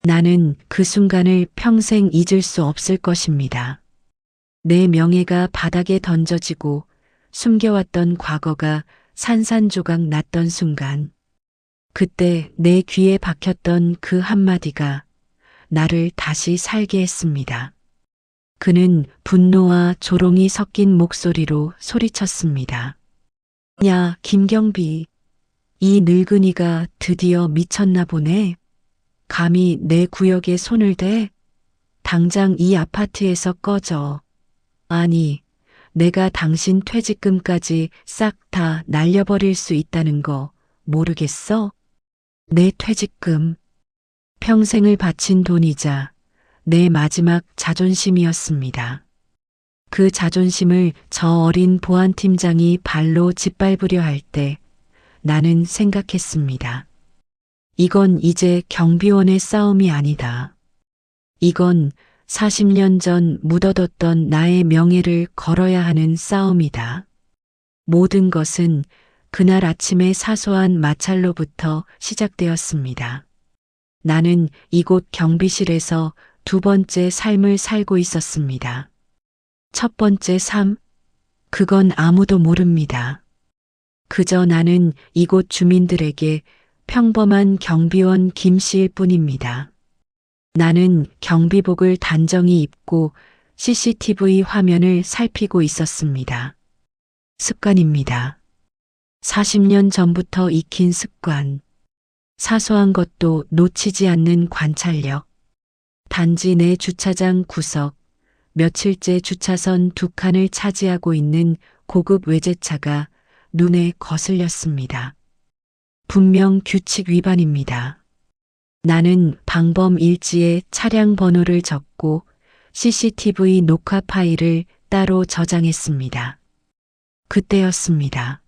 나는 그 순간을 평생 잊을 수 없을 것입니다. 내 명예가 바닥에 던져지고 숨겨왔던 과거가 산산조각 났던 순간. 그때 내 귀에 박혔던 그 한마디가 나를 다시 살게 했습니다. 그는 분노와 조롱이 섞인 목소리로 소리쳤습니다. 야, 김경비. 이 늙은이가 드디어 미쳤나 보네. 감히 내 구역에 손을 대? 당장 이 아파트에서 꺼져. 아니, 내가 당신 퇴직금까지 싹 다 날려버릴 수 있다는 거 모르겠어? 내 퇴직금. 평생을 바친 돈이자 내 마지막 자존심이었습니다. 그 자존심을 저 어린 보안팀장이 발로 짓밟으려 할 때 나는 생각했습니다. 이건 이제 경비원의 싸움이 아니다. 이건 40년 전 묻어뒀던 나의 명예를 걸어야 하는 싸움이다. 모든 것은 그날 아침의 사소한 마찰로부터 시작되었습니다. 나는 이곳 경비실에서 두 번째 삶을 살고 있었습니다. 첫 번째 삶? 그건 아무도 모릅니다. 그저 나는 이곳 주민들에게 평범한 경비원 김씨일 뿐입니다. 나는 경비복을 단정히 입고 CCTV 화면을 살피고 있었습니다. 습관입니다. 40년 전부터 익힌 습관. 사소한 것도 놓치지 않는 관찰력. 단지 내 주차장 구석, 며칠째 주차선 두 칸을 차지하고 있는 고급 외제차가 눈에 거슬렸습니다. 분명 규칙 위반입니다. 나는 방범 일지에 차량 번호를 적고 CCTV 녹화 파일을 따로 저장했습니다. 그때였습니다.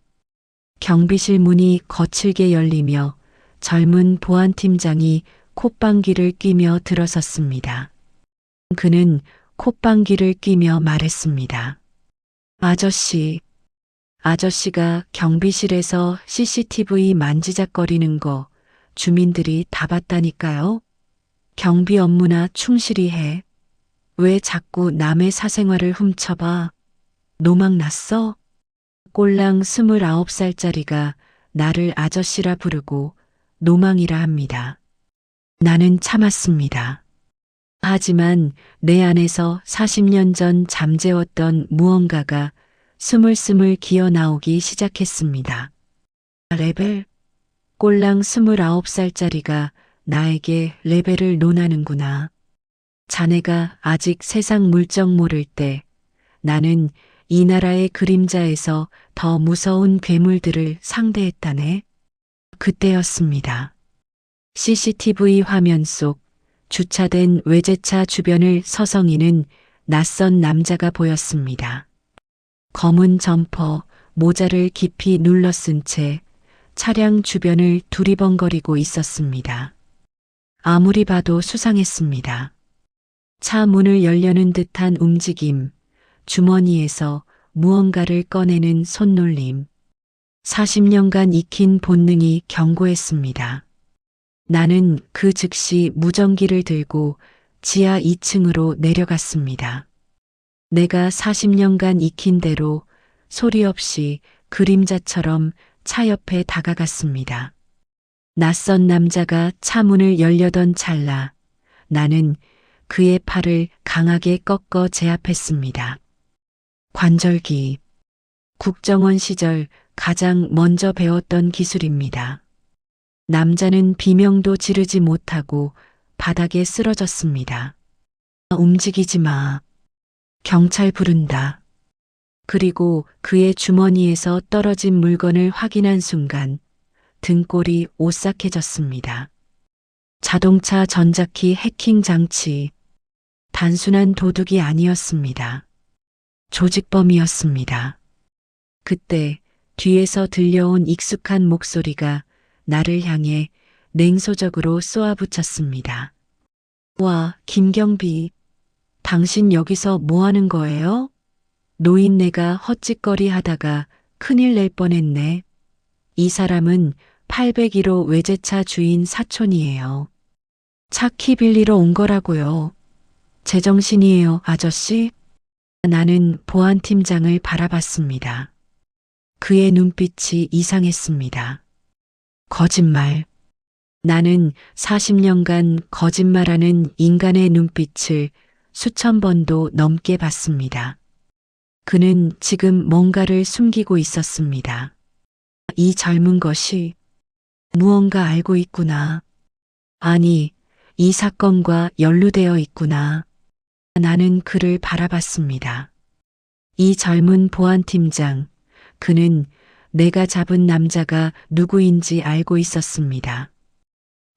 경비실 문이 거칠게 열리며 젊은 보안팀장이 콧방귀를 뀌며 들어섰습니다. 그는 콧방귀를 뀌며 말했습니다. 아저씨가 경비실에서 CCTV 만지작거리는 거 주민들이 다 봤다니까요. 경비 업무나 충실히 해. 왜 자꾸 남의 사생활을 훔쳐봐? 노망 났어? 꼴랑 29살짜리가 나를 아저씨라 부르고 노망이라 합니다. 나는 참았습니다. 하지만 내 안에서 40년 전 잠재웠던 무언가가 스물스물 기어 나오기 시작했습니다. 레벨? 꼴랑 29살짜리가 나에게 레벨을 논하는구나. 자네가 아직 세상 물정 모를 때 나는 이 나라의 그림자에서 더 무서운 괴물들을 상대했다네. 그때였습니다. CCTV 화면 속 주차된 외제차 주변을 서성이는 낯선 남자가 보였습니다. 검은 점퍼, 모자를 깊이 눌러 쓴 채 차량 주변을 두리번거리고 있었습니다. 아무리 봐도 수상했습니다. 차 문을 열려는 듯한 움직임, 주머니에서 무언가를 꺼내는 손놀림. 40년간 익힌 본능이 경고했습니다. 나는 그 즉시 무전기를 들고 지하 2층으로 내려갔습니다. 내가 40년간 익힌 대로 소리 없이 그림자처럼 차 옆에 다가갔습니다. 낯선 남자가 차 문을 열려던 찰나 나는 그의 팔을 강하게 꺾어 제압했습니다. 관절기. 국정원 시절 가장 먼저 배웠던 기술입니다. 남자는 비명도 지르지 못하고 바닥에 쓰러졌습니다. 움직이지 마. 경찰 부른다. 그리고 그의 주머니에서 떨어진 물건을 확인한 순간 등골이 오싹해졌습니다. 자동차 전자키 해킹 장치. 단순한 도둑이 아니었습니다. 조직범이었습니다. 그때 뒤에서 들려온 익숙한 목소리가 나를 향해 냉소적으로 쏘아붙였습니다. 와, 김경비. 당신 여기서 뭐 하는 거예요? 노인네가 헛짓거리 하다가 큰일 낼 뻔했네. 이 사람은 801호 외제차 주인 사촌이에요. 차 키 빌리러 온 거라고요. 제정신이에요, 아저씨? 나는 보안팀장을 바라봤습니다. 그의 눈빛이 이상했습니다. 거짓말. 나는 40년간 거짓말하는 인간의 눈빛을 수천 번도 넘게 봤습니다. 그는 지금 뭔가를 숨기고 있었습니다. 이 젊은 것이 무언가 알고 있구나. 아니, 이 사건과 연루되어 있구나. 나는 그를 바라봤습니다. 이 젊은 보안팀장, 그는 내가 잡은 남자가 누구인지 알고 있었습니다.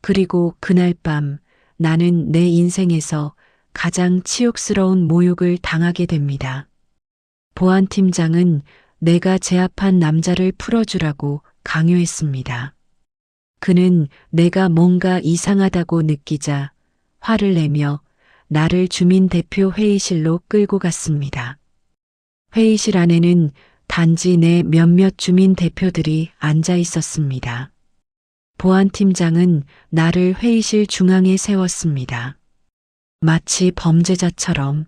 그리고 그날 밤 나는 내 인생에서 가장 치욕스러운 모욕을 당하게 됩니다. 보안팀장은 내가 제압한 남자를 풀어주라고 강요했습니다. 그는 내가 뭔가 이상하다고 느끼자 화를 내며 나를 주민대표 회의실로 끌고 갔습니다. 회의실 안에는 단지 내 몇몇 주민대표들이 앉아 있었습니다. 보안팀장은 나를 회의실 중앙에 세웠습니다. 마치 범죄자처럼.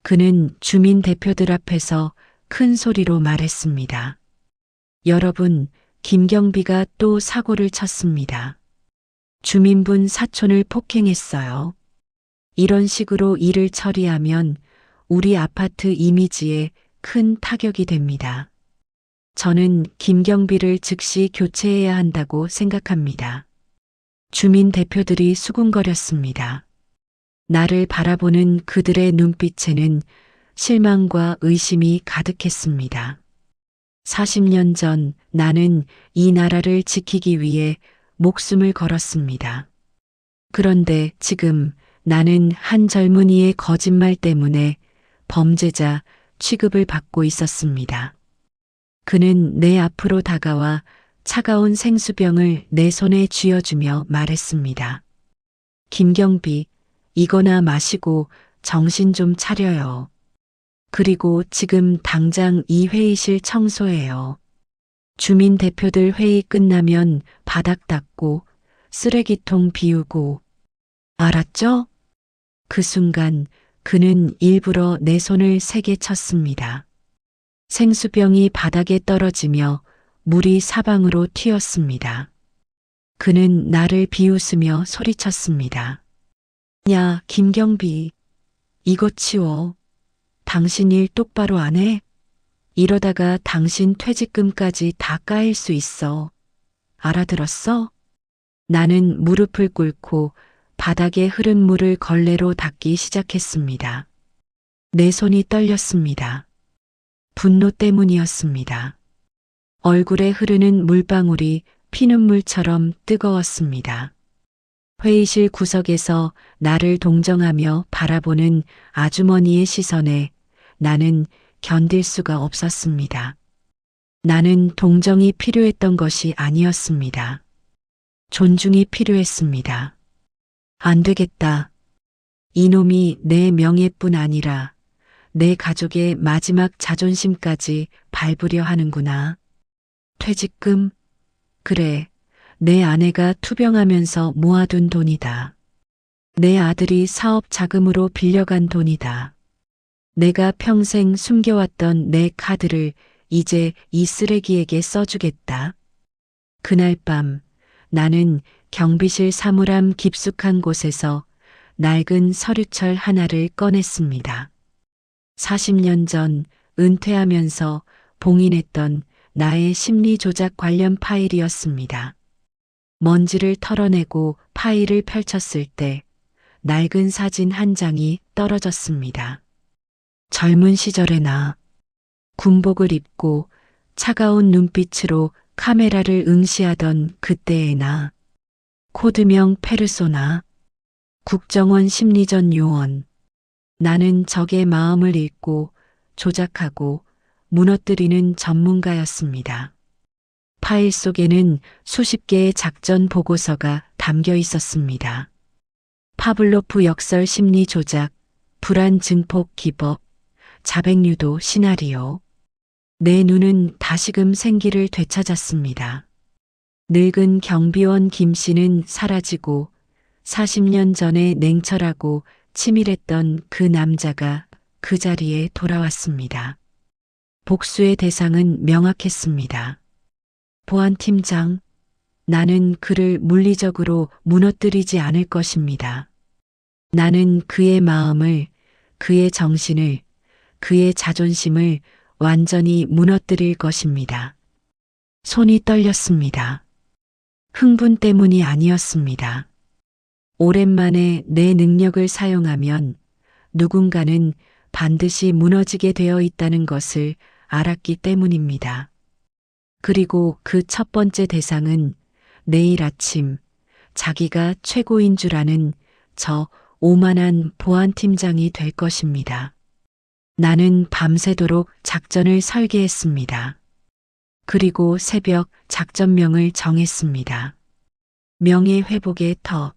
그는 주민대표들 앞에서 큰 소리로 말했습니다. 여러분, 김경비가 또 사고를 쳤습니다. 주민분 사촌을 폭행했어요. 이런 식으로 일을 처리하면 우리 아파트 이미지에 큰 타격이 됩니다. 저는 김경비를 즉시 교체해야 한다고 생각합니다. 주민 대표들이 수군거렸습니다. 나를 바라보는 그들의 눈빛에는 실망과 의심이 가득했습니다. 40년 전 나는 이 나라를 지키기 위해 목숨을 걸었습니다. 그런데 지금 나는 한 젊은이의 거짓말 때문에 범죄자 취급을 받고 있었습니다. 그는 내 앞으로 다가와 차가운 생수병을 내 손에 쥐어주며 말했습니다. 김경비, 이거나 마시고 정신 좀 차려요. 그리고 지금 당장 이 회의실 청소해요. 주민 대표들 회의 끝나면 바닥 닦고 쓰레기통 비우고. 알았죠? 그 순간 그는 일부러 내 손을 세게 쳤습니다. 생수병이 바닥에 떨어지며 물이 사방으로 튀었습니다. 그는 나를 비웃으며 소리쳤습니다. 야, 김경비, 이거 치워. 당신 일 똑바로 안 해? 이러다가 당신 퇴직금까지 다 까일 수 있어. 알아들었어? 나는 무릎을 꿇고 바닥에 흐른 물을 걸레로 닦기 시작했습니다. 내 손이 떨렸습니다. 분노 때문이었습니다. 얼굴에 흐르는 물방울이 피눈물처럼 뜨거웠습니다. 회의실 구석에서 나를 동정하며 바라보는 아주머니의 시선에 나는 견딜 수가 없었습니다. 나는 동정이 필요했던 것이 아니었습니다. 존중이 필요했습니다. 안 되겠다. 이놈이 내 명예뿐 아니라 내 가족의 마지막 자존심까지 밟으려 하는구나. 퇴직금? 그래, 내 아내가 투병하면서 모아둔 돈이다. 내 아들이 사업 자금으로 빌려간 돈이다. 내가 평생 숨겨왔던 내 카드를 이제 이 쓰레기에게 써주겠다. 그날 밤 나는 경비실 사물함 깊숙한 곳에서 낡은 서류철 하나를 꺼냈습니다. 40년 전 은퇴하면서 봉인했던 나의 심리 조작 관련 파일이었습니다. 먼지를 털어내고 파일을 펼쳤을 때 낡은 사진 한 장이 떨어졌습니다. 젊은 시절의 나, 군복을 입고 차가운 눈빛으로 카메라를 응시하던 그때의 나, 코드명 페르소나, 국정원 심리전 요원. 나는 적의 마음을 읽고 조작하고 무너뜨리는 전문가였습니다. 파일 속에는 수십 개의 작전 보고서가 담겨 있었습니다. 파블로프 역설 심리 조작, 불안 증폭 기법, 자백유도 시나리오. 내 눈은 다시금 생기를 되찾았습니다. 늙은 경비원 김 씨는 사라지고 40년 전에 냉철하고 치밀했던 그 남자가 그 자리에 돌아왔습니다. 복수의 대상은 명확했습니다. 보안 팀장, 나는 그를 물리적으로 무너뜨리지 않을 것입니다. 나는 그의 마음을, 그의 정신을, 그의 자존심을 완전히 무너뜨릴 것입니다. 손이 떨렸습니다. 흥분 때문이 아니었습니다. 오랜만에 내 능력을 사용하면 누군가는 반드시 무너지게 되어 있다는 것을 알았기 때문입니다. 그리고 그 첫 번째 대상은 내일 아침 자기가 최고인 줄 아는 저 오만한 보안팀장이 될 것입니다. 나는 밤새도록 작전을 설계했습니다. 그리고 새벽 작전명을 정했습니다. 명예회복의 터.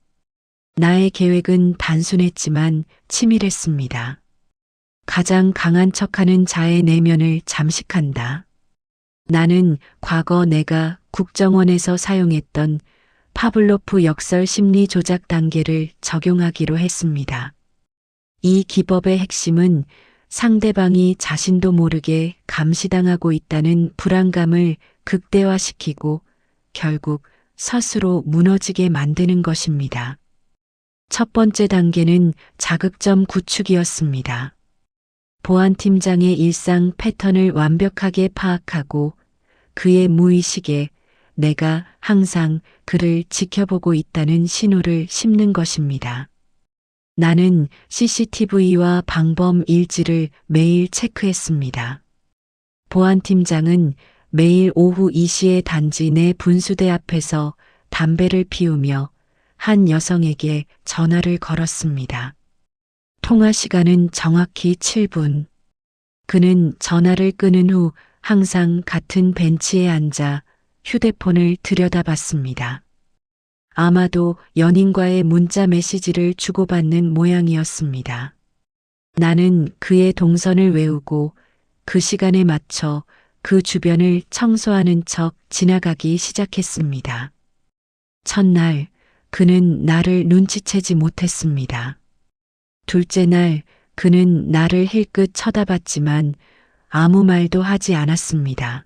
나의 계획은 단순했지만 치밀했습니다. 가장 강한 척하는 자의 내면을 잠식한다. 나는 과거 내가 국정원에서 사용했던 파블로프 역설 심리 조작 단계를 적용하기로 했습니다. 이 기법의 핵심은 상대방이 자신도 모르게 감시당하고 있다는 불안감을 극대화시키고 결국 스스로 무너지게 만드는 것입니다. 첫 번째 단계는 자극점 구축이었습니다. 보안팀장의 일상 패턴을 완벽하게 파악하고 그의 무의식에 내가 항상 그를 지켜보고 있다는 신호를 심는 것입니다. 나는 CCTV와 방범 일지를 매일 체크했습니다. 보안팀장은 매일 오후 2시에 단지 내 분수대 앞에서 담배를 피우며 한 여성에게 전화를 걸었습니다. 통화 시간은 정확히 7분. 그는 전화를 끊은 후 항상 같은 벤치에 앉아 휴대폰을 들여다봤습니다. 아마도 연인과의 문자 메시지를 주고받는 모양이었습니다. 나는 그의 동선을 외우고 그 시간에 맞춰 그 주변을 청소하는 척 지나가기 시작했습니다. 첫날, 그는 나를 눈치채지 못했습니다. 둘째 날, 그는 나를 힐끗 쳐다봤지만 아무 말도 하지 않았습니다.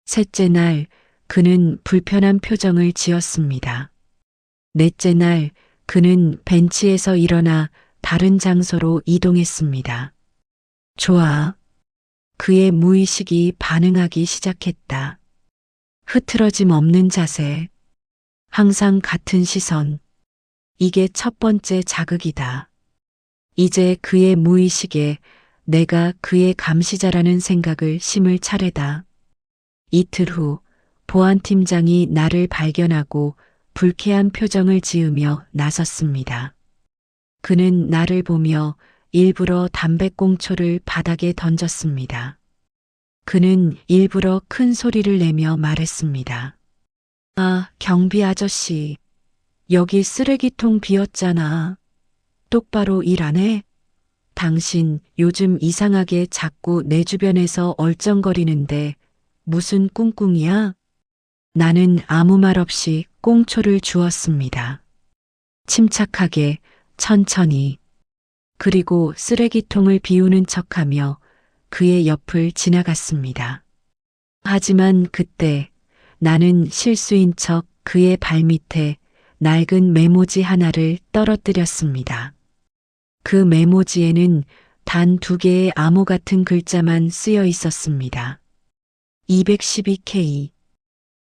셋째 날, 그는 불편한 표정을 지었습니다. 넷째 날, 그는 벤치에서 일어나 다른 장소로 이동했습니다. 좋아. 그의 무의식이 반응하기 시작했다. 흐트러짐 없는 자세. 항상 같은 시선. 이게 첫 번째 자극이다. 이제 그의 무의식에 내가 그의 감시자라는 생각을 심을 차례다. 이틀 후 보안팀장이 나를 발견하고 불쾌한 표정을 지으며 나섰습니다. 그는 나를 보며 일부러 담배꽁초를 바닥에 던졌습니다. 그는 일부러 큰 소리를 내며 말했습니다. 아, 경비 아저씨. 여기 쓰레기통 비었잖아. 똑바로 일 안 해? 당신 요즘 이상하게 자꾸 내 주변에서 얼쩡거리는데 무슨 꿍꿍이야? 나는 아무 말 없이 꽁초를 주었습니다. 침착하게, 천천히. 그리고 쓰레기통을 비우는 척하며 그의 옆을 지나갔습니다. 하지만 그때 나는 실수인 척 그의 발밑에 낡은 메모지 하나를 떨어뜨렸습니다. 그 메모지에는 단 2개의 암호 같은 글자만 쓰여 있었습니다. 212K.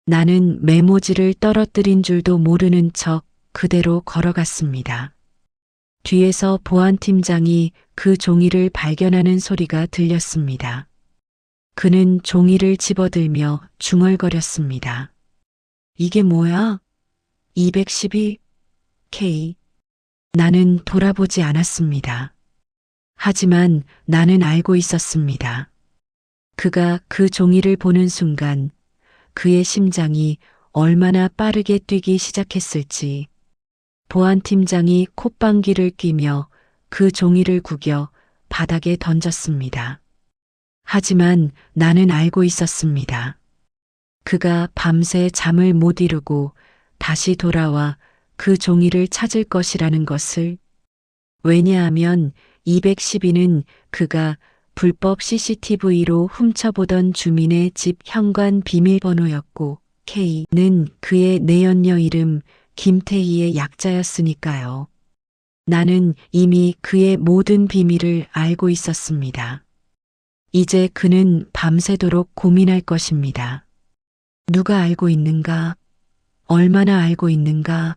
나는 메모지를 떨어뜨린 줄도 모르는 척 그대로 걸어갔습니다. 뒤에서 보안팀장이 그 종이를 발견하는 소리가 들렸습니다. 그는 종이를 집어들며 중얼거렸습니다. 이게 뭐야? 212K. 나는 돌아보지 않았습니다. 하지만 나는 알고 있었습니다. 그가 그 종이를 보는 순간 그의 심장이 얼마나 빠르게 뛰기 시작했을지. 보안팀장이 콧방귀를 뀌며 그 종이를 구겨 바닥에 던졌습니다. 하지만 나는 알고 있었습니다. 그가 밤새 잠을 못 이루고 다시 돌아와 그 종이를 찾을 것이라는 것을. 왜냐하면 212는 그가 불법 CCTV로 훔쳐보던 주민의 집 현관 비밀번호였고 K는 그의 내연녀 이름 김태희의 약자였으니까요. 나는 이미 그의 모든 비밀을 알고 있었습니다. 이제 그는 밤새도록 고민할 것입니다. 누가 알고 있는가? 얼마나 알고 있는가?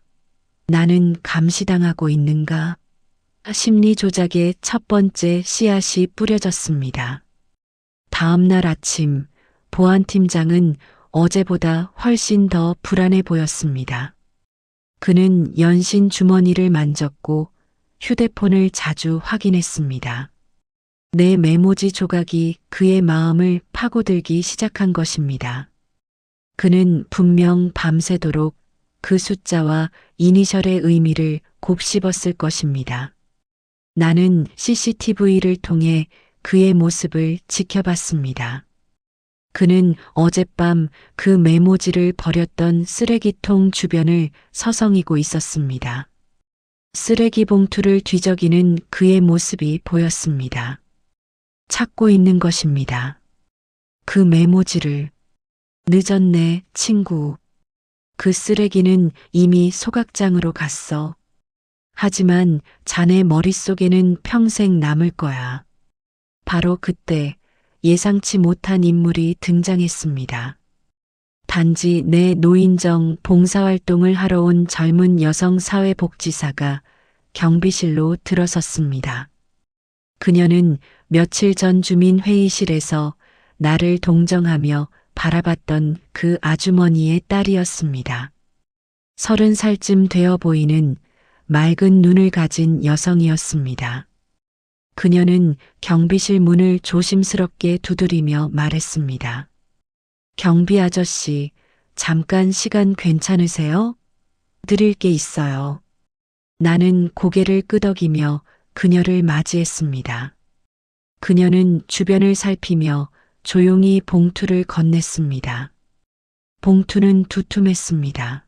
나는 감시당하고 있는가? 심리 조작의 첫 번째 씨앗이 뿌려졌습니다. 다음 날 아침, 보안팀장은 어제보다 훨씬 더 불안해 보였습니다. 그는 연신 주머니를 만졌고 휴대폰을 자주 확인했습니다. 내 메모지 조각이 그의 마음을 파고들기 시작한 것입니다. 그는 분명 밤새도록 그 숫자와 이니셜의 의미를 곱씹었을 것입니다. 나는 CCTV를 통해 그의 모습을 지켜봤습니다. 그는 어젯밤 그 메모지를 버렸던 쓰레기통 주변을 서성이고 있었습니다. 쓰레기 봉투를 뒤적이는 그의 모습이 보였습니다. 찾고 있는 것입니다. 그 메모지를. 늦었네, 친구. 그 쓰레기는 이미 소각장으로 갔어. 하지만 자네 머릿속에는 평생 남을 거야. 바로 그때 예상치 못한 인물이 등장했습니다. 단지 내 노인정 봉사활동을 하러 온 젊은 여성 사회복지사가 경비실로 들어섰습니다. 그녀는 며칠 전 주민회의실에서 나를 동정하며 바라봤던 그 아주머니의 딸이었습니다. 30살쯤 되어 보이는 맑은 눈을 가진 여성이었습니다. 그녀는 경비실 문을 조심스럽게 두드리며 말했습니다. 경비 아저씨, 잠깐 시간 괜찮으세요? 드릴 게 있어요. 나는 고개를 끄덕이며 그녀를 맞이했습니다. 그녀는 주변을 살피며 조용히 봉투를 건넸습니다. 봉투는 두툼했습니다.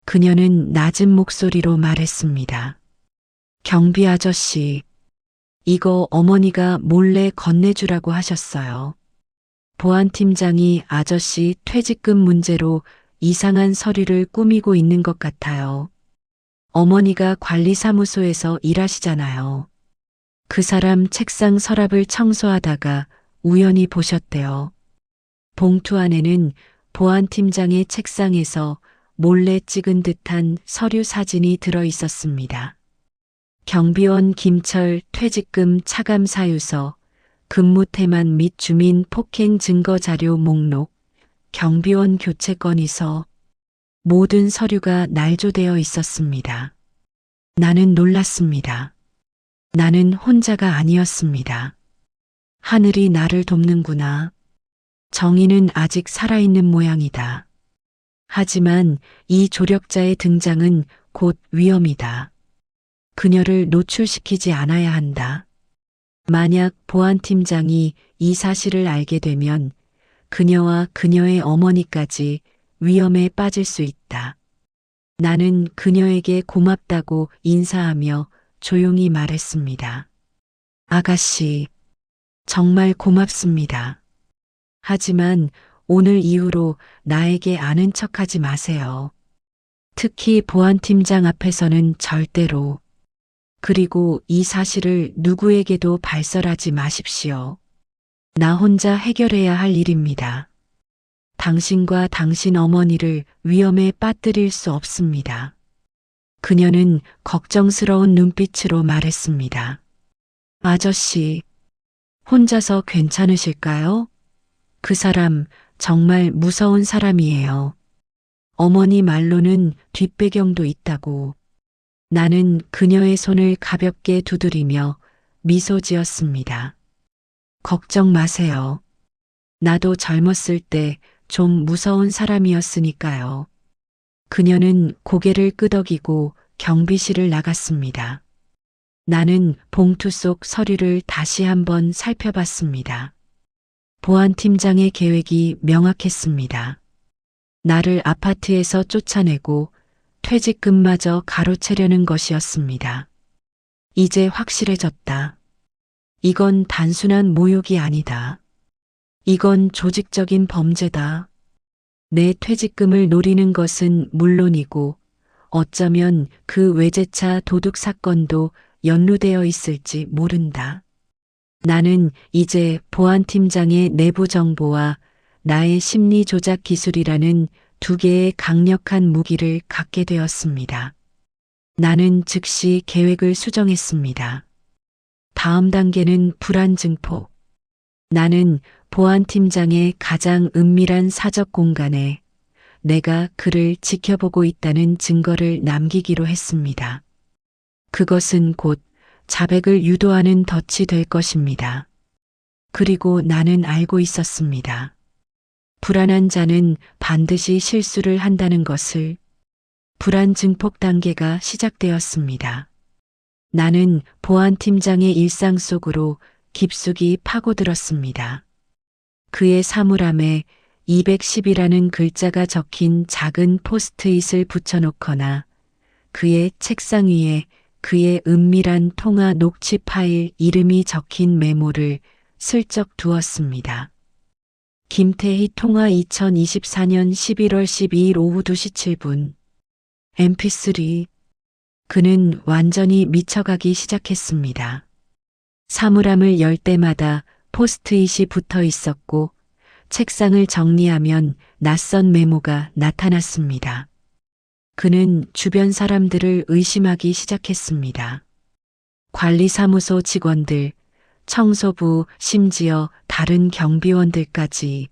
그녀는 낮은 목소리로 말했습니다. 경비 아저씨, 이거 어머니가 몰래 건네주라고 하셨어요. 보안팀장이 아저씨 퇴직금 문제로 이상한 서류를 꾸미고 있는 것 같아요. 어머니가 관리사무소에서 일하시잖아요. 그 사람 책상 서랍을 청소하다가 우연히 보셨대요. 봉투 안에는 보안팀장의 책상에서 몰래 찍은 듯한 서류 사진이 들어 있었습니다. 경비원 김철 퇴직금 차감 사유서, 근무 태만 및 주민 폭행 증거 자료 목록, 경비원 교체 건의서, 모든 서류가 날조되어 있었습니다. 나는 놀랐습니다. 나는 혼자가 아니었습니다. 하늘이 나를 돕는구나. 정의는 아직 살아있는 모양이다. 하지만 이 조력자의 등장은 곧 위험이다. 그녀를 노출시키지 않아야 한다. 만약 보안팀장이 이 사실을 알게 되면 그녀와 그녀의 어머니까지 위험에 빠질 수 있다. 나는 그녀에게 고맙다고 인사하며 조용히 말했습니다. 아가씨, 정말 고맙습니다. 하지만 오늘 이후로 나에게 아는 척하지 마세요. 특히 보안팀장 앞에서는 절대로. 그리고 이 사실을 누구에게도 발설하지 마십시오. 나 혼자 해결해야 할 일입니다. 당신과 당신 어머니를 위험에 빠뜨릴 수 없습니다. 그녀는 걱정스러운 눈빛으로 말했습니다. 아저씨, 혼자서 괜찮으실까요? 그 사람 정말 무서운 사람이에요. 어머니 말로는 뒷배경도 있다고. 나는 그녀의 손을 가볍게 두드리며 미소 지었습니다. 걱정 마세요. 나도 젊었을 때 좀 무서운 사람이었으니까요. 그녀는 고개를 끄덕이고 경비실을 나갔습니다. 나는 봉투 속 서류를 다시 한번 살펴봤습니다. 보안팀장의 계획이 명확했습니다. 나를 아파트에서 쫓아내고 퇴직금마저 가로채려는 것이었습니다. 이제 확실해졌다. 이건 단순한 모욕이 아니다. 이건 조직적인 범죄다. 내 퇴직금을 노리는 것은 물론이고 어쩌면 그 외제차 도둑 사건도 연루되어 있을지 모른다. 나는 이제 보안팀장의 내부 정보와 나의 심리 조작 기술이라는 두 개의 강력한 무기를 갖게 되었습니다. 나는 즉시 계획을 수정했습니다. 다음 단계는 불안 증폭. 나는 보안팀장의 가장 은밀한 사적 공간에 내가 그를 지켜보고 있다는 증거를 남기기로 했습니다. 그것은 곧 자백을 유도하는 덫이 될 것입니다. 그리고 나는 알고 있었습니다. 불안한 자는 반드시 실수를 한다는 것을. 불안 증폭 단계가 시작되었습니다. 나는 보안팀장의 일상 속으로 깊숙이 파고들었습니다. 그의 사물함에 210이라는 글자가 적힌 작은 포스트잇을 붙여놓거나 그의 책상 위에 그의 은밀한 통화 녹취 파일 이름이 적힌 메모를 슬쩍 두었습니다. 김태희 통화 2024년 11월 12일 오후 2시 7분. mp3. 그는 완전히 미쳐가기 시작했습니다. 사물함을 열 때마다 포스트잇이 붙어 있었고 책상을 정리하면 낯선 메모가 나타났습니다. 그는 주변 사람들을 의심하기 시작했습니다. 관리사무소 직원들, 청소부, 심지어 다른 경비원들까지.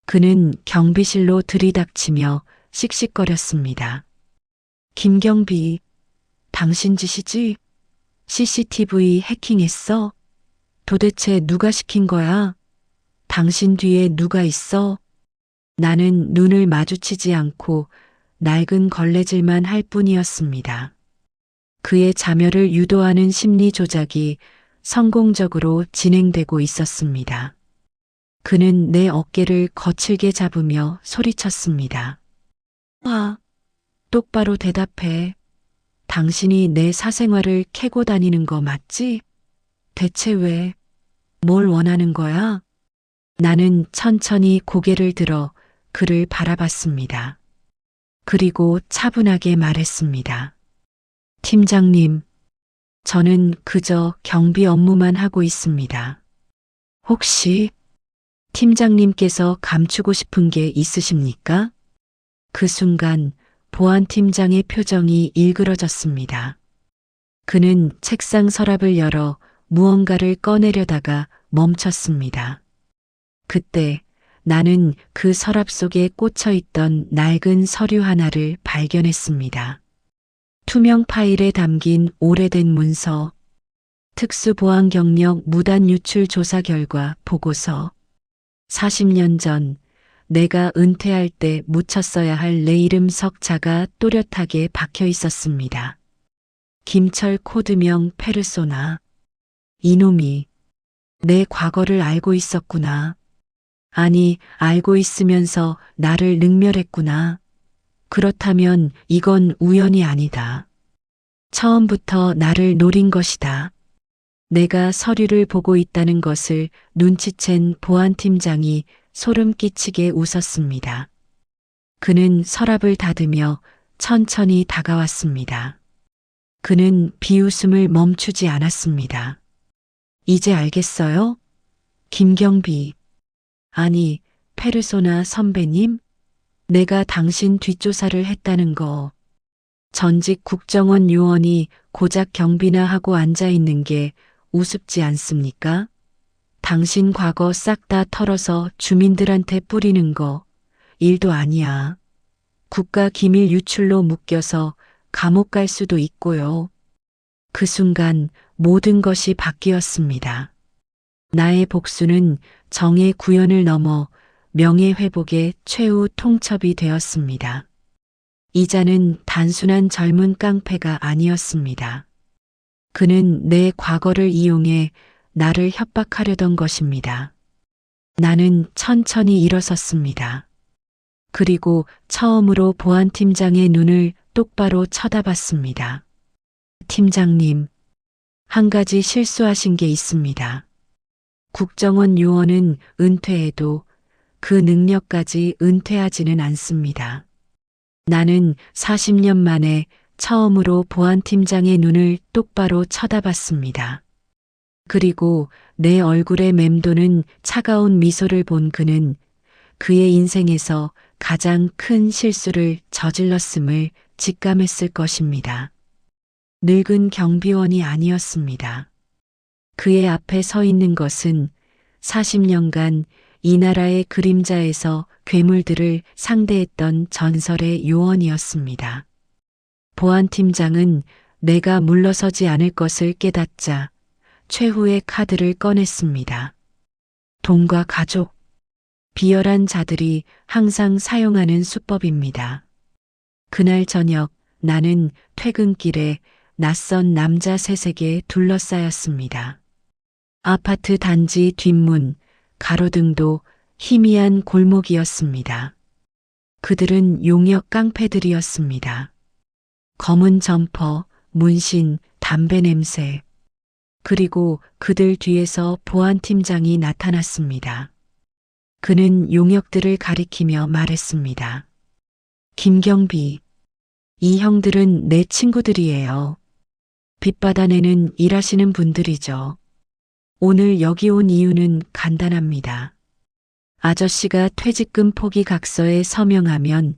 그는 경비실로 들이닥치며 씩씩거렸습니다. 김경비, 당신 짓이지? CCTV 해킹했어? 도대체 누가 시킨 거야? 당신 뒤에 누가 있어? 나는 눈을 마주치지 않고 낡은 걸레질만 할 뿐이었습니다. 그의 자멸을 유도하는 심리 조작이 성공적으로 진행되고 있었습니다. 그는 내 어깨를 거칠게 잡으며 소리쳤습니다. 똑바로 대답해. 당신이 내 사생활을 캐고 다니는 거 맞지? 대체 왜? 뭘 원하는 거야? 나는 천천히 고개를 들어 그를 바라봤습니다. 그리고 차분하게 말했습니다. 팀장님, 저는 그저 경비 업무만 하고 있습니다. 혹시 팀장님께서 감추고 싶은 게 있으십니까? 그 순간 보안팀장의 표정이 일그러졌습니다. 그는 책상 서랍을 열어 무언가를 꺼내려다가 멈췄습니다. 그때 나는 그 서랍 속에 꽂혀 있던 낡은 서류 하나를 발견했습니다. 투명 파일에 담긴 오래된 문서, 특수보안 경력 무단 유출 조사 결과 보고서. 40년 전 내가 은퇴할 때 묻혔어야 할 내 이름 석자가 또렷하게 박혀 있었습니다. 김철 코드명 페르소나. 이놈이 내 과거를 알고 있었구나. 아니, 알고 있으면서 나를 능멸했구나. 그렇다면 이건 우연이 아니다. 처음부터 나를 노린 것이다. 내가 서류를 보고 있다는 것을 눈치챈 보안팀장이 소름 끼치게 웃었습니다. 그는 서랍을 닫으며 천천히 다가왔습니다. 그는 비웃음을 멈추지 않았습니다. 이제 알겠어요? 김경비. 아니, 페르소나 선배님? 내가 당신 뒷조사를 했다는 거. 전직 국정원 요원이 고작 경비나 하고 앉아 있는 게 우습지 않습니까? 당신 과거 싹 다 털어서 주민들한테 뿌리는 거 일도 아니야. 국가 기밀 유출로 묶여서 감옥 갈 수도 있고요. 그 순간 모든 것이 바뀌었습니다. 나의 복수는 정의 구현을 넘어 명예회복의 최후 통첩이 되었습니다. 이자는 단순한 젊은 깡패가 아니었습니다. 그는 내 과거를 이용해 나를 협박하려던 것입니다. 나는 천천히 일어섰습니다. 그리고 처음으로 보안팀장의 눈을 똑바로 쳐다봤습니다. 팀장님, 한 가지 실수하신 게 있습니다. 국정원 요원은 은퇴해도 그 능력까지 은퇴하지는 않습니다. 나는 40년 만에 처음으로 보안팀장의 눈을 똑바로 쳐다봤습니다. 그리고 내 얼굴에 맴도는 차가운 미소를 본 그는 그의 인생에서 가장 큰 실수를 저질렀음을 직감했을 것입니다. 늙은 경비원이 아니었습니다. 그의 앞에 서 있는 것은 40년간 이 나라의 그림자에서 괴물들을 상대했던 전설의 요원이었습니다. 보안팀장은 내가 물러서지 않을 것을 깨닫자 최후의 카드를 꺼냈습니다. 돈과 가족, 비열한 자들이 항상 사용하는 수법입니다. 그날 저녁 나는 퇴근길에 낯선 남자 셋에게 둘러싸였습니다. 아파트 단지 뒷문, 가로등도 희미한 골목이었습니다. 그들은 용역 깡패들이었습니다. 검은 점퍼, 문신, 담배 냄새. 그리고 그들 뒤에서 보안팀장이 나타났습니다. 그는 용역들을 가리키며 말했습니다. 김경비, 이 형들은 내 친구들이에요. 빛바다내는 일하시는 분들이죠. 오늘 여기 온 이유는 간단합니다. 아저씨가 퇴직금 포기 각서에 서명하면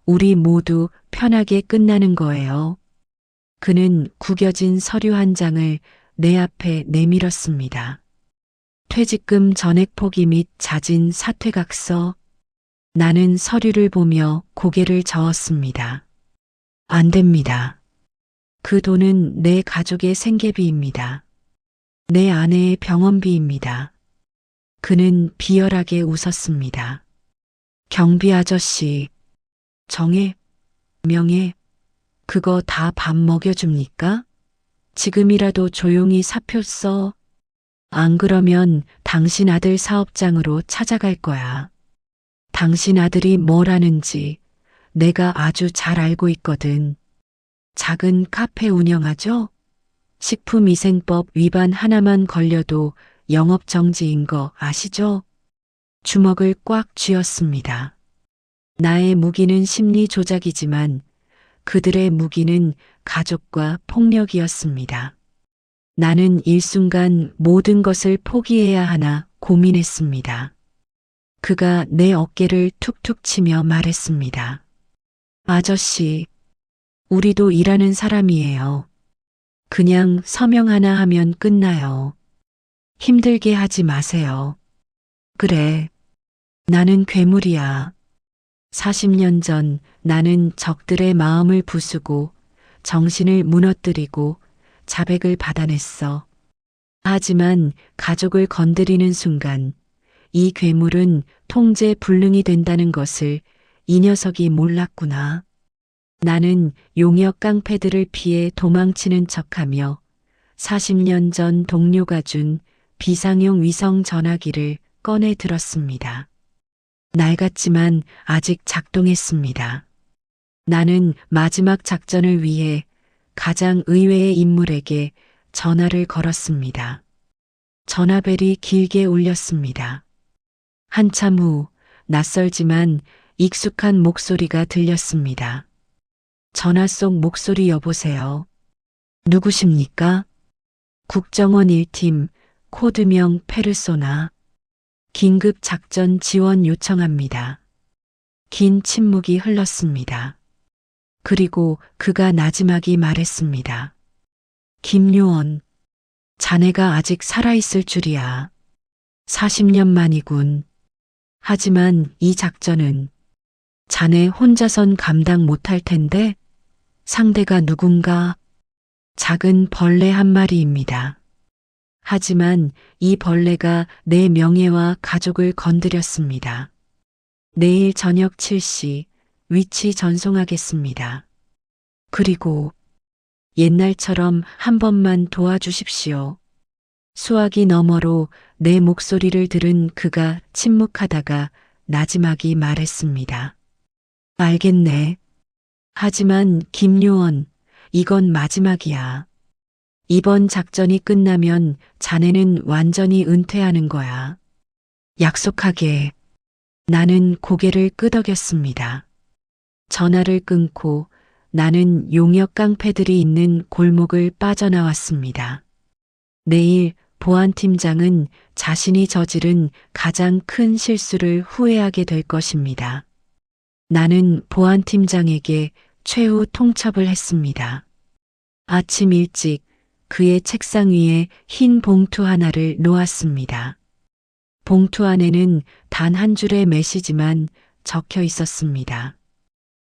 우리 모두 편하게 끝나는 거예요. 그는 구겨진 서류 한 장을 내 앞에 내밀었습니다. 퇴직금 전액 포기 및 자진 사퇴 각서. 나는 서류를 보며 고개를 저었습니다. 안 됩니다. 그 돈은 내 가족의 생계비입니다. 내 아내의 병원비입니다. 그는 비열하게 웃었습니다. 경비 아저씨, 정예, 명예, 그거 다 밥 먹여줍니까? 지금이라도 조용히 사표 써. 안 그러면 당신 아들 사업장으로 찾아갈 거야. 당신 아들이 뭘 하는지 내가 아주 잘 알고 있거든. 작은 카페 운영하죠? 식품위생법 위반 하나만 걸려도 영업정지인 거 아시죠? 주먹을 꽉 쥐었습니다. 나의 무기는 심리 조작이지만 그들의 무기는 가족과 폭력이었습니다. 나는 일순간 모든 것을 포기해야 하나 고민했습니다. 그가 내 어깨를 툭툭 치며 말했습니다. 아저씨, 우리도 일하는 사람이에요. 그냥 서명 하나 하면 끝나요. 힘들게 하지 마세요. 그래, 나는 괴물이야. 40년 전 나는 적들의 마음을 부수고 정신을 무너뜨리고 자백을 받아냈어. 하지만 가족을 건드리는 순간 이 괴물은 통제 불능이 된다는 것을 이 녀석이 몰랐구나. 나는 용역 깡패들을 피해 도망치는 척하며 40년 전 동료가 준 비상용 위성 전화기를 꺼내 들었습니다. 낡았지만 아직 작동했습니다. 나는 마지막 작전을 위해 가장 의외의 인물에게 전화를 걸었습니다. 전화벨이 길게 울렸습니다. 한참 후 낯설지만 익숙한 목소리가 들렸습니다. 전화 속 목소리 여보세요. 누구십니까? 국정원 1팀 코드명 페르소나. 긴급 작전 지원 요청합니다. 긴 침묵이 흘렀습니다. 그리고 그가 나지막이 말했습니다. 김요원, 자네가 아직 살아있을 줄이야. 40년 만이군. 하지만 이 작전은 자네 혼자선 감당 못할 텐데 상대가 누군가? 작은 벌레 한 마리입니다. 하지만 이 벌레가 내 명예와 가족을 건드렸습니다. 내일 저녁 7시 위치 전송하겠습니다. 그리고 옛날처럼 한 번만 도와주십시오. 수화기 너머로 내 목소리를 들은 그가 침묵하다가 나지막이 말했습니다. 알겠네. 하지만 김요원, 이건 마지막이야. 이번 작전이 끝나면 자네는 완전히 은퇴하는 거야. 약속하게. 나는 고개를 끄덕였습니다. 전화를 끊고 나는 용역 깡패들이 있는 골목을 빠져나왔습니다. 내일 보안팀장은 자신이 저지른 가장 큰 실수를 후회하게 될 것입니다. 나는 보안팀장에게 최후 통첩을 했습니다. 아침 일찍 그의 책상 위에 흰 봉투 하나를 놓았습니다. 봉투 안에는 단 한 줄의 메시지만 적혀 있었습니다.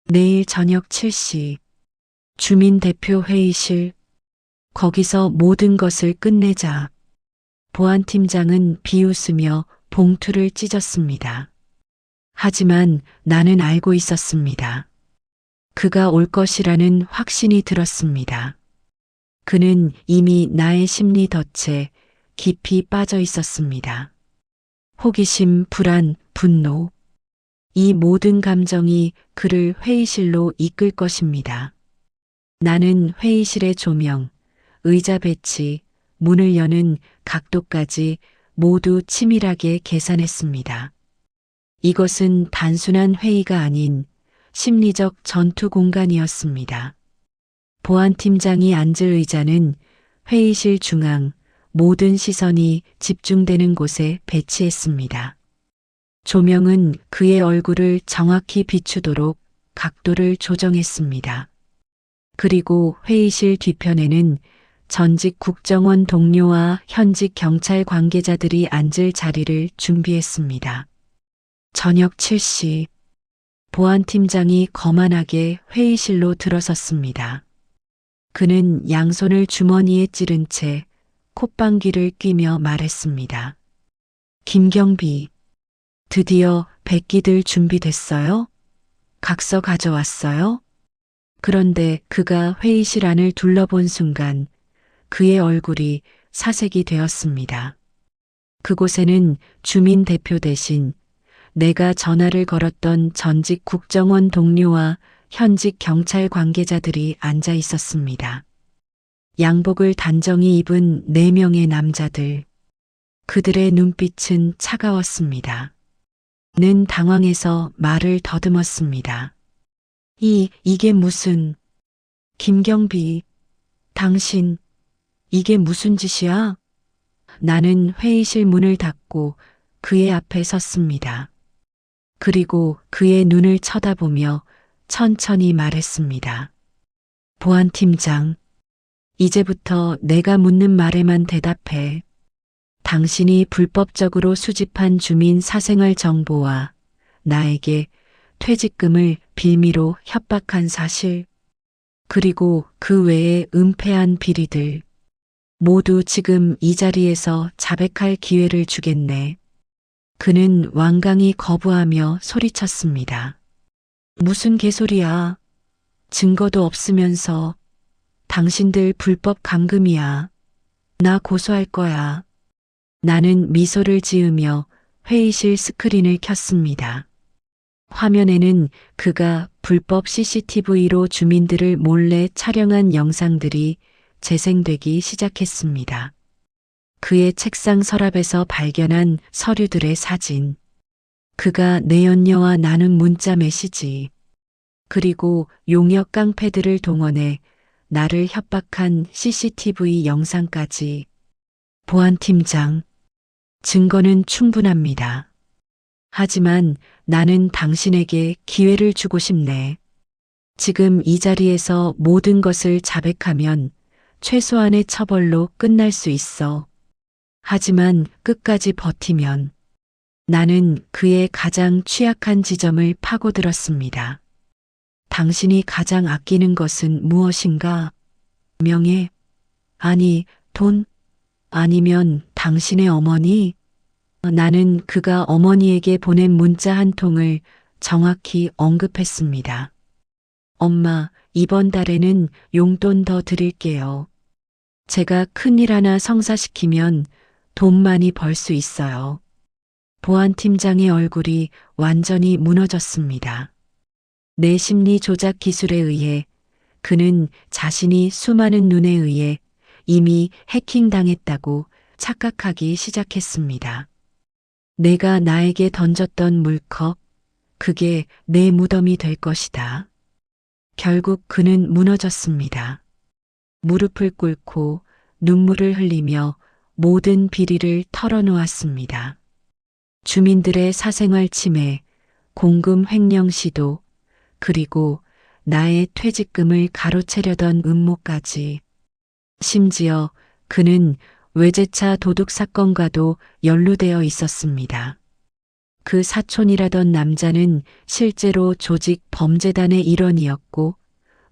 내일 저녁 7시 주민대표 회의실, 거기서 모든 것을 끝내자. 보안팀장은 비웃으며 봉투를 찢었습니다. 하지만 나는 알고 있었습니다. 그가 올 것이라는 확신이 들었습니다. 그는 이미 나의 심리 덫에 깊이 빠져 있었습니다. 호기심, 불안, 분노. 이 모든 감정이 그를 회의실로 이끌 것입니다. 나는 회의실의 조명, 의자 배치, 문을 여는 각도까지 모두 치밀하게 계산했습니다. 이것은 단순한 회의가 아닌 심리적 전투 공간이었습니다. 보안팀장이 앉을 의자는 회의실 중앙, 모든 시선이 집중되는 곳에 배치했습니다. 조명은 그의 얼굴을 정확히 비추도록 각도를 조정했습니다. 그리고 회의실 뒤편에는 전직 국정원 동료와 현직 경찰 관계자들이 앉을 자리를 준비했습니다. 저녁 7시, 보안팀장이 거만하게 회의실로 들어섰습니다. 그는 양손을 주머니에 찌른 채 콧방귀를 뀌며 말했습니다. 김경비, 드디어 백기들 준비됐어요? 각서 가져왔어요? 그런데 그가 회의실 안을 둘러본 순간 그의 얼굴이 사색이 되었습니다. 그곳에는 주민 대표 대신 내가 전화를 걸었던 전직 국정원 동료와 현직 경찰 관계자들이 앉아 있었습니다. 양복을 단정히 입은 4명의 남자들. 그들의 눈빛은 차가웠습니다. 는 당황해서 말을 더듬었습니다. 이게 무슨... 김경비, 당신, 이게 무슨 짓이야? 나는 회의실 문을 닫고 그의 앞에 섰습니다. 그리고 그의 눈을 쳐다보며 천천히 말했습니다. 보안팀장, 이제부터 내가 묻는 말에만 대답해. 당신이 불법적으로 수집한 주민 사생활 정보와 나에게 퇴직금을 빌미로 협박한 사실, 그리고 그 외의 은폐한 비리들, 모두 지금 이 자리에서 자백할 기회를 주겠네. 그는 완강히 거부하며 소리쳤습니다. 무슨 개소리야. 증거도 없으면서. 당신들 불법 감금이야. 나 고소할 거야. 나는 미소를 지으며 회의실 스크린을 켰습니다. 화면에는 그가 불법 CCTV로 주민들을 몰래 촬영한 영상들이 재생되기 시작했습니다. 그의 책상 서랍에서 발견한 서류들의 사진, 그가 내 연녀와 나눈 문자 메시지, 그리고 용역 깡패들을 동원해 나를 협박한 CCTV 영상까지. 보안팀장, 증거는 충분합니다. 하지만 나는 당신에게 기회를 주고 싶네. 지금 이 자리에서 모든 것을 자백하면 최소한의 처벌로 끝날 수 있어. 하지만 끝까지 버티면. 나는 그의 가장 취약한 지점을 파고들었습니다. 당신이 가장 아끼는 것은 무엇인가? 명예? 아니, 돈? 아니면 당신의 어머니? 나는 그가 어머니에게 보낸 문자 한 통을 정확히 언급했습니다. 엄마, 이번 달에는 용돈 더 드릴게요. 제가 큰일 하나 성사시키면 돈 많이 벌 수 있어요. 보안팀장의 얼굴이 완전히 무너졌습니다. 내 심리 조작 기술에 의해 그는 자신이 수많은 눈에 의해 이미 해킹당했다고 착각하기 시작했습니다. 내가 나에게 던졌던 물컵, 그게 내 무덤이 될 것이다. 결국 그는 무너졌습니다. 무릎을 꿇고 눈물을 흘리며 모든 비리를 털어놓았습니다. 주민들의 사생활 침해, 공금 횡령 시도, 그리고 나의 퇴직금을 가로채려던 음모까지. 심지어 그는 외제차 도둑 사건과도 연루되어 있었습니다. 그 사촌이라던 남자는 실제로 조직 범죄단의 일원이었고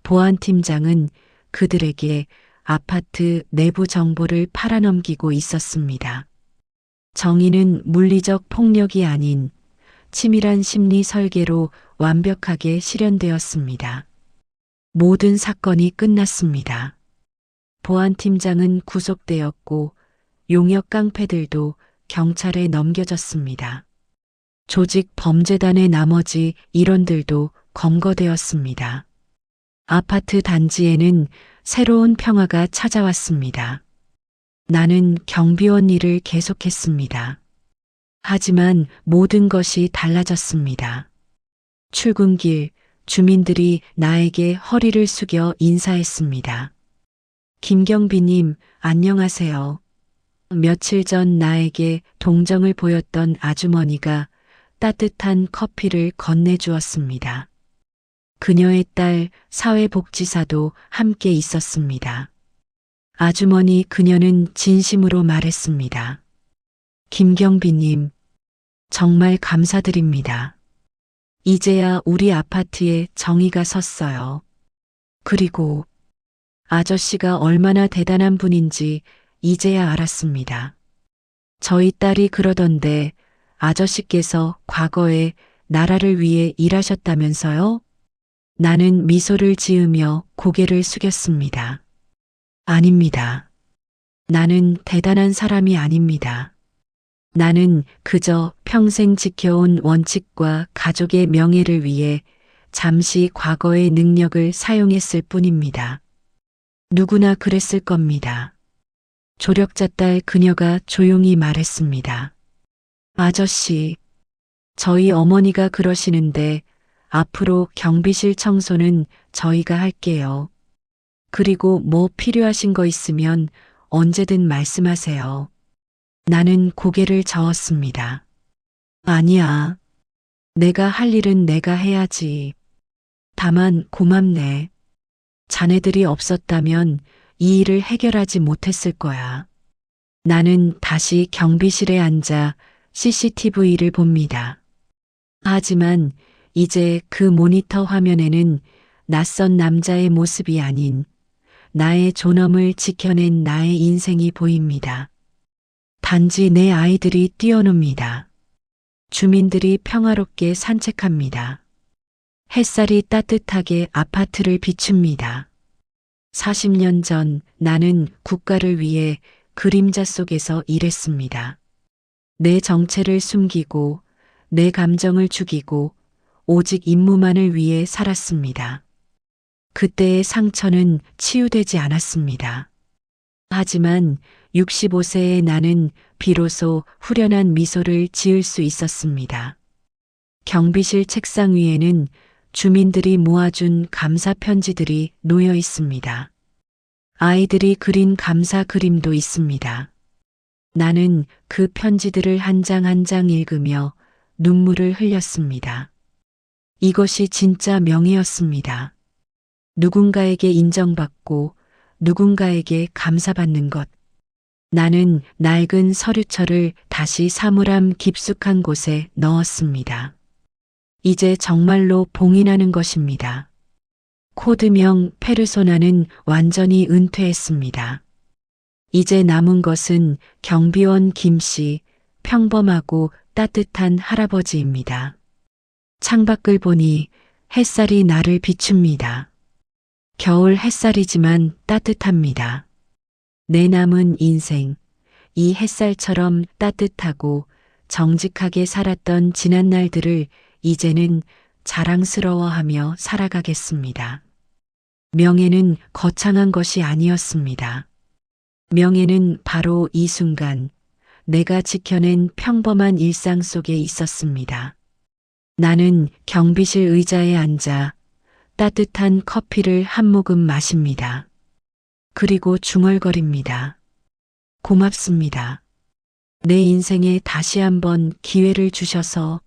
보안팀장은 그들에게 아파트 내부 정보를 팔아넘기고 있었습니다. 정의는 물리적 폭력이 아닌 치밀한 심리 설계로 완벽하게 실현되었습니다. 모든 사건이 끝났습니다. 보안팀장은 구속되었고 용역 깡패들도 경찰에 넘겨졌습니다. 조직 범죄단의 나머지 일원들도 검거되었습니다. 아파트 단지에는 새로운 평화가 찾아왔습니다. 나는 경비원 일을 계속했습니다. 하지만 모든 것이 달라졌습니다. 출근길, 주민들이 나에게 허리를 숙여 인사했습니다. 김경비님, 안녕하세요. 며칠 전 나에게 동정을 보였던 아주머니가 따뜻한 커피를 건네주었습니다. 그녀의 딸 사회복지사도 함께 있었습니다. 아주머니 그녀는 진심으로 말했습니다. 김경비님, 정말 감사드립니다. 이제야 우리 아파트에 정의가 섰어요. 그리고 아저씨가 얼마나 대단한 분인지 이제야 알았습니다. 저희 딸이 그러던데 아저씨께서 과거에 나라를 위해 일하셨다면서요? 나는 미소를 지으며 고개를 숙였습니다. 아닙니다. 나는 대단한 사람이 아닙니다. 나는 그저 평생 지켜온 원칙과 가족의 명예를 위해 잠시 과거의 능력을 사용했을 뿐입니다. 누구나 그랬을 겁니다. 조력자 딸 그녀가 조용히 말했습니다. 아저씨, 저희 어머니가 그러시는데 앞으로 경비실 청소는 저희가 할게요. 그리고 뭐 필요하신 거 있으면 언제든 말씀하세요. 나는 고개를 저었습니다. 아니야. 내가 할 일은 내가 해야지. 다만 고맙네. 자네들이 없었다면 이 일을 해결하지 못했을 거야. 나는 다시 경비실에 앉아 CCTV를 봅니다. 하지만 이제 그 모니터 화면에는 낯선 남자의 모습이 아닌 나의 존엄을 지켜낸 나의 인생이 보입니다. 단지 내 아이들이 뛰어놉니다. 주민들이 평화롭게 산책합니다. 햇살이 따뜻하게 아파트를 비춥니다. 40년 전 나는 국가를 위해 그림자 속에서 일했습니다. 내 정체를 숨기고 내 감정을 죽이고 오직 임무만을 위해 살았습니다. 그때의 상처는 치유되지 않았습니다. 하지만 65세의 나는 비로소 후련한 미소를 지을 수 있었습니다. 경비실 책상 위에는 주민들이 모아준 감사 편지들이 놓여 있습니다. 아이들이 그린 감사 그림도 있습니다. 나는 그 편지들을 한 장 한 장 읽으며 눈물을 흘렸습니다. 이것이 진짜 명예였습니다. 누군가에게 인정받고 누군가에게 감사받는 것. 나는 낡은 서류철을 다시 사물함 깊숙한 곳에 넣었습니다. 이제 정말로 봉인하는 것입니다. 코드명 페르소나는 완전히 은퇴했습니다. 이제 남은 것은 경비원 김씨, 평범하고 따뜻한 할아버지입니다. 창밖을 보니 햇살이 나를 비춥니다. 겨울 햇살이지만 따뜻합니다. 내 남은 인생, 이 햇살처럼 따뜻하고 정직하게 살았던 지난 날들을 이제는 자랑스러워하며 살아가겠습니다. 명예는 거창한 것이 아니었습니다. 명예는 바로 이 순간 내가 지켜낸 평범한 일상 속에 있었습니다. 나는 경비실 의자에 앉아 따뜻한 커피를 한 모금 마십니다. 그리고 중얼거립니다. 고맙습니다. 내 인생에 다시 한번 기회를 주셔서